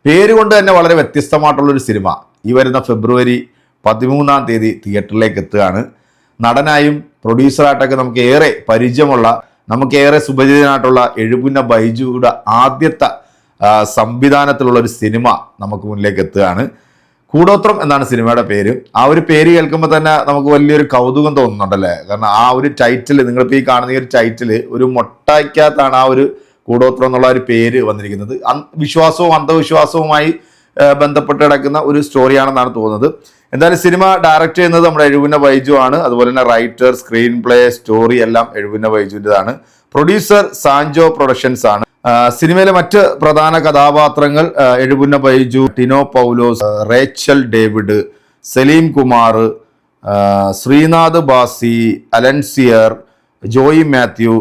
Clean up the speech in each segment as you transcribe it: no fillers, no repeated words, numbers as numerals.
പേര് കൊണ്ട് തന്നെ വളരെ വ്യത്യസ്തമായിട്ടുള്ളൊരു സിനിമ ഈ വരുന്ന ഫെബ്രുവരി 13-ാം തീയതി തിയേറ്ററിലേക്ക് എത്തുകയാണ്. നടനായും പ്രൊഡ്യൂസറായിട്ടൊക്കെ നമുക്ക് ഏറെ പരിചയമുള്ള, നമുക്കേറെ സുപരിചിതനായിട്ടുള്ള എഴുപുന്ന ബൈജുയുടെ ആദ്യത്തെ സംവിധാനത്തിലുള്ള ഒരു സിനിമ നമുക്ക് മുന്നിലേക്ക് എത്തുകയാണ്. കൂടോത്രം എന്നാണ് സിനിമയുടെ പേര്. ആ ഒരു പേര് കേൾക്കുമ്പോൾ തന്നെ നമുക്ക് വലിയൊരു കൗതുകം തോന്നുന്നുണ്ടല്ലേ? കാരണം ആ ഒരു ടൈറ്റിൽ, നിങ്ങളിപ്പോൾ ഈ കാണുന്ന ഈ ഒരു ടൈറ്റിൽ, ഒരു മൊട്ടയ്ക്കകത്താണ് ആ ഒരു കൂടോത്രം എന്നുള്ള ഒരു പേര് വന്നിരിക്കുന്നത്. വിശ്വാസവും അന്ധവിശ്വാസവുമായി ബന്ധപ്പെട്ട് കിടക്കുന്ന ഒരു സ്റ്റോറിയാണെന്നാണ് തോന്നുന്നത്. എന്തായാലും സിനിമ ഡയറക്റ്റ് ചെയ്യുന്നത് നമ്മുടെ എഴുപുന്ന ബൈജു ആണ്. അതുപോലെ തന്നെ റൈറ്റർ, സ്ക്രീൻ പ്ലേ, സ്റ്റോറി എല്ലാം എഴുപുന്ന ബൈജുവിൻ്റെതാണ്. പ്രൊഡ്യൂസർ സാൻജോ പ്രൊഡക്ഷൻസ് ആണ്. സിനിമയിലെ മറ്റ് പ്രധാന കഥാപാത്രങ്ങൾ എഴുപുന്ന ബൈജു, ടിനോ പൗലോസ്, റേച്ചൽ ഡേവിഡ്, സലീം കുമാർ, ശ്രീനാഥ് ബാസി, അലൻസിയർ, ജോയി മാത്യു,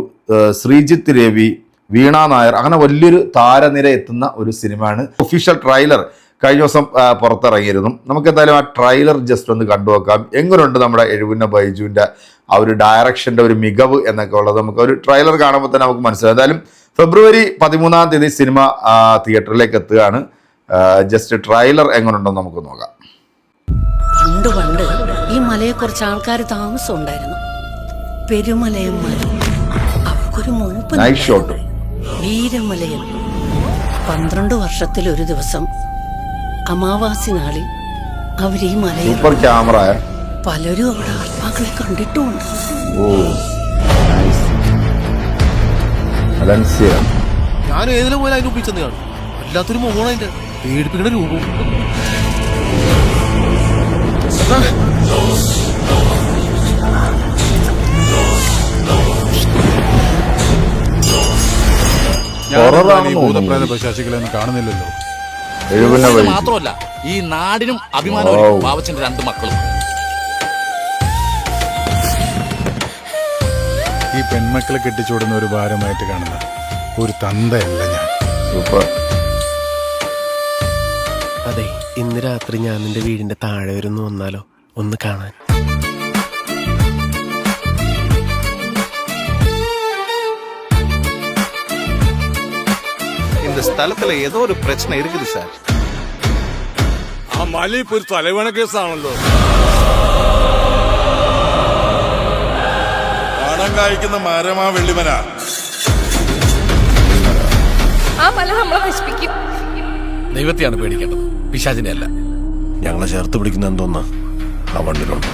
ശ്രീജിത്ത് രവി, വീണ നായർ, അങ്ങനെ വലിയൊരു താരനിര എത്തുന്ന ഒരു സിനിമയാണ്. ഒഫീഷ്യൽ ട്രailer കഴിഞ്ഞ ദിവസം പുറത്തിറങ്ങിയിരുന്നു. നമുക്ക് എന്തായാലും ആ ട്രailer ജസ്റ്റ് ഒന്ന് കണ്ടുവെക്കാം. എങ്ങനെയുണ്ട് നമ്മുടെ എഴുപുന്ന ബൈജുവിൻ്റെ ആ ഒരു ഡയറക്ഷൻ്റെ ഒരു മികവ് എന്നൊക്കെ ഉള്ളത് നമുക്ക് ഒരു ട്രailer കാണുമ്പോൾ തന്നെ നമുക്ക് മനസ്സിലാവും. എന്തായാലും ഫെബ്രുവരി 13-ാം തീയതി സിനിമ തിയേറ്ററിലേക്ക് എത്തുകയാണ്. ജസ്റ്റ് ട്രailer എങ്ങനെയുണ്ടെന്ന് നമുക്ക് നോക്കാം. പണ്ട് ഈ മലയെ കുറച്ച് ആൾക്കാർ താമസം ഉണ്ടായിരുന്നു. പെരുമലയന്മാർ. അവർക്കൊരു മൂപ്പൻ വീരമലയൻ. 12 വർഷത്തിലൊരു ദിവസം അമാവാസി നാളിൽ അവർ ഈ മലയിൽ പലരും അവിടെ ആത്മാക്കളെ കണ്ടിട്ടുമുണ്ട്. ഞാൻ ഏതിലും പോലെ അതിന് ഒപ്പിച്ചെന്ന് കാണും. വല്ലാത്തൊരു മുഖമാണ് അതിന്റെ, പേടിപ്പിക്കുന്ന രൂപം. കാണുന്നില്ലല്ലോ. മാത്രമല്ല ഈ നാടിനും അഭിമാനവും ബാബച്ചന്റെ 2 മക്കളും. ഈ പെൺമക്കളെ കെട്ടിച്ചോടുന്ന ഒരു ഭാരമായിട്ട് കാണുന്ന ഒരു തന്തയല്ല ഞാൻ. അതെ, ഇന്ന് രാത്രി ഞാൻ നിന്റെ വീടിന്റെ താഴെ വരുന്നു, വന്നാലോ ഒന്ന് കാണാൻ? இந்த സ്ഥലത്തിലെ ഏതോ ഒരു പ്രശ്നം இருக்குது സാർ. ആ മല ഇപ്പൊ ഒരു തലവേണ കേസാണല്ലോ. പണം കായ്ക്കുന്ന മരമാ വെള്ളിമല. ആ മല നമ്മളെ നശിപ്പിക്കും. ദൈവത്തെയാണ് പേടിക്കേണ്ടത്, പിശാചിനെ അല്ല. ഞങ്ങളെ ചേർത്ത് പിടിക്കുന്ന എന്തോന്നാ ആ വണ്ടിലുണ്ട്.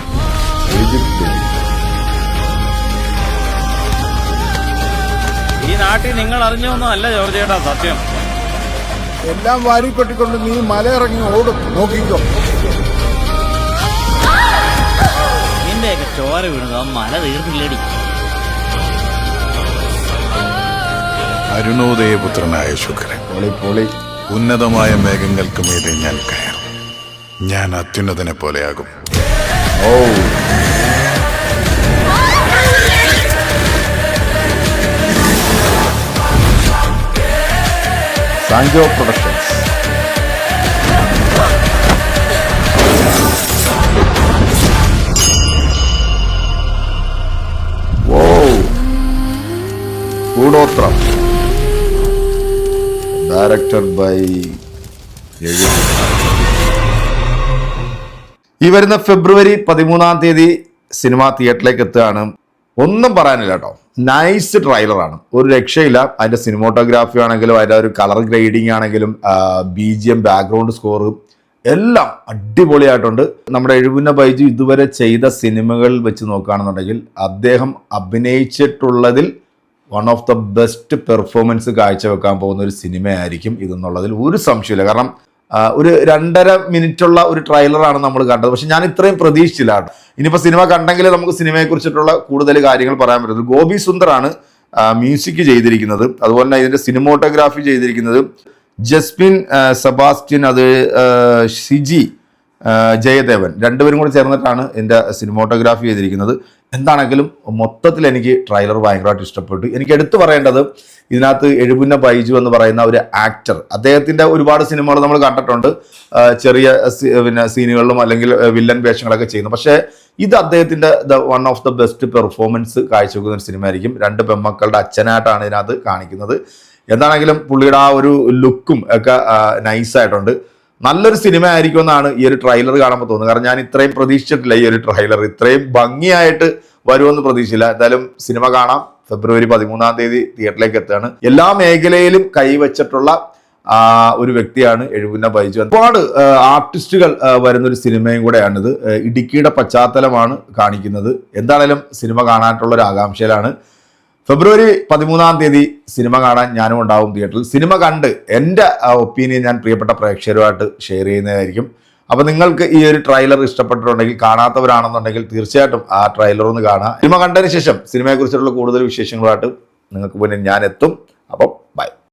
ഈ നാട്ടിൽ നിങ്ങൾ അറിഞ്ഞൊന്നും അല്ല ജോർജ് ചേട്ടാ സത്യം. എല്ലാം വാരിപ്പെട്ടിക്കൊണ്ട് നീ മല ഇറങ്ങി ഓടും, നോക്കിക്കോ. നിന്റെയൊക്കെ ചോര വീണത് ആ മല തീർന്നില്ലടി. അരുണോദയപുത്രനായ ശുക്രൻ, ഉന്നതമായ മേഘങ്ങൾക്ക് മീതെ ഞാൻ കയറും. ഞാൻ അത്യുന്നതനെ പോലെയാകും. Sanjo productions. Koodothram director by ഈ വരുന്ന ഫെബ്രുവരി 13-ാം തീയതി സിനിമ തിയേറ്ററിലേക്ക് എത്തുകയാണ്. ഒന്നും പറയാനില്ല കേട്ടോ. നൈസ് ട്രailerആണ്, ഒരു രക്ഷയില്ല. അതിൻ്റെ സിനിമോട്ടോഗ്രാഫി ആണെങ്കിലും അതിൻ്റെ ഒരു കളർ ഗ്രേഡിങ് ആണെങ്കിലും BGM, ബാക്ക്ഗ്രൗണ്ട് സ്കോർ എല്ലാം അടിപൊളിയായിട്ടുണ്ട്. നമ്മുടെ എഴുപുന്ന ബൈജു ഇതുവരെ ചെയ്ത സിനിമകൾ വെച്ച് നോക്കുകയാണെന്നുണ്ടെങ്കിൽ അദ്ദേഹം അഭിനയിച്ചിട്ടുള്ളതിൽ one of the best performance കാഴ്ചവെക്കാൻ പോകുന്ന ഒരു സിനിമയായിരിക്കും ഇതെന്നുള്ളതിൽ ഒരു സംശയമില്ല. കാരണം ഒരു 2.5 മിനിറ്റുള്ള ഒരു ട്രailerആണ് നമ്മൾ കണ്ടത്. പക്ഷെ ഞാൻ ഇത്രയും പ്രതീക്ഷിച്ചില്ല. ഇനിയിപ്പോൾ സിനിമ കണ്ടെങ്കിൽ നമുക്ക് സിനിമയെ കുറിച്ചിട്ടുള്ള കൂടുതൽ കാര്യങ്ങൾ പറയാൻ പറ്റുന്നത്. ഗോപി സുന്ദറാണ് മ്യൂസിക് ചെയ്തിരിക്കുന്നത്. അതുപോലെ തന്നെ ഇതിൻ്റെ സിനിമോട്ടോഗ്രാഫി ചെയ്തിരിക്കുന്നത് ജസ്മിൻ സെബാസ്റ്റ്യൻ, അത് ഷിജി ജയദേവൻ, രണ്ടുപേരും കൂടി ചേർന്നിട്ടാണ് ഇതിൻ്റെ സിനിമോട്ടോഗ്രാഫി ചെയ്തിരിക്കുന്നത്. എന്താണെങ്കിലും മൊത്തത്തിൽ എനിക്ക് ട്രailer ഭയങ്കരമായിട്ട് ഇഷ്ടപ്പെട്ടു. എനിക്ക് എടുത്തു പറയേണ്ടത് ഇതിനകത്ത് എഴുപുന്ന ബൈജു എന്ന് പറയുന്ന ഒരു ആക്ടർ, അദ്ദേഹത്തിൻ്റെ ഒരുപാട് സിനിമകൾ നമ്മൾ കണ്ടിട്ടുണ്ട്, ചെറിയ സീനുകളിലും അല്ലെങ്കിൽ വില്ലൻ വേഷങ്ങളൊക്കെ ചെയ്യുന്നു. പക്ഷേ ഇത് അദ്ദേഹത്തിൻ്റെ one of the best performance കാഴ്ചവെക്കുന്ന ഒരു സിനിമ ആയിരിക്കും. 2 പെൺമക്കളുടെ അച്ഛനായിട്ടാണ് ഇതിനകത്ത് കാണിക്കുന്നത്. എന്താണെങ്കിലും പുള്ളിയുടെ ആ ഒരു ലുക്കും ഒക്കെ നൈസായിട്ടുണ്ട്. നല്ലൊരു സിനിമ ആയിരിക്കുമെന്നാണ് ഈ ഒരു ട്രെയിലർ കാണുമ്പോൾ തോന്നുന്നത്. കാരണം ഞാൻ ഇത്രയും പ്രതീക്ഷിച്ചിട്ടില്ല ഈ ഒരു ട്രെയിലർ ഇത്രയും ഭംഗിയായിട്ട് വരുമെന്ന് പ്രതീക്ഷിച്ചില്ല. എന്തായാലും സിനിമ കാണാം. ഫെബ്രുവരി 13 തിയേറ്ററിലേക്ക് എത്തുകയാണ്. എല്ലാ മേഖലയിലും കൈവച്ചിട്ടുള്ള ഒരു വ്യക്തിയാണ് എഴുപുന്ന ബൈജു. ഒരുപാട് ആർട്ടിസ്റ്റുകൾ വരുന്നൊരു സിനിമയും കൂടെയാണിത്. ഇടുക്കിയുടെ പശ്ചാത്തലമാണ് കാണിക്കുന്നത്. എന്താണേലും സിനിമ കാണാനായിട്ടുള്ള ഒരു ആകാംക്ഷയിലാണ്. ഫെബ്രുവരി 13 സിനിമ കാണാൻ ഞാനും ഉണ്ടാവും തിയേറ്ററിൽ. സിനിമ കണ്ട് എൻ്റെ ഒപ്പീനിയൻ ഞാൻ പ്രിയപ്പെട്ട പ്രേക്ഷകരുമായിട്ട് ഷെയർ ചെയ്യുന്നതായിരിക്കും. അപ്പോൾ നിങ്ങൾക്ക് ഈ ഒരു ട്രെയിലർ ഇഷ്ടപ്പെട്ടിട്ടുണ്ടെങ്കിൽ, കാണാത്തവരാണെന്നുണ്ടെങ്കിൽ തീർച്ചയായിട്ടും ആ ട്രെയിലർ ഒന്ന് കാണുക. സിനിമ കണ്ടതിന് ശേഷം സിനിമയെക്കുറിച്ചുള്ള കൂടുതൽ വിശേഷങ്ങളായിട്ട് നിങ്ങൾക്ക് മുന്നിൽ ഞാൻ എത്തും. അപ്പം ബൈ.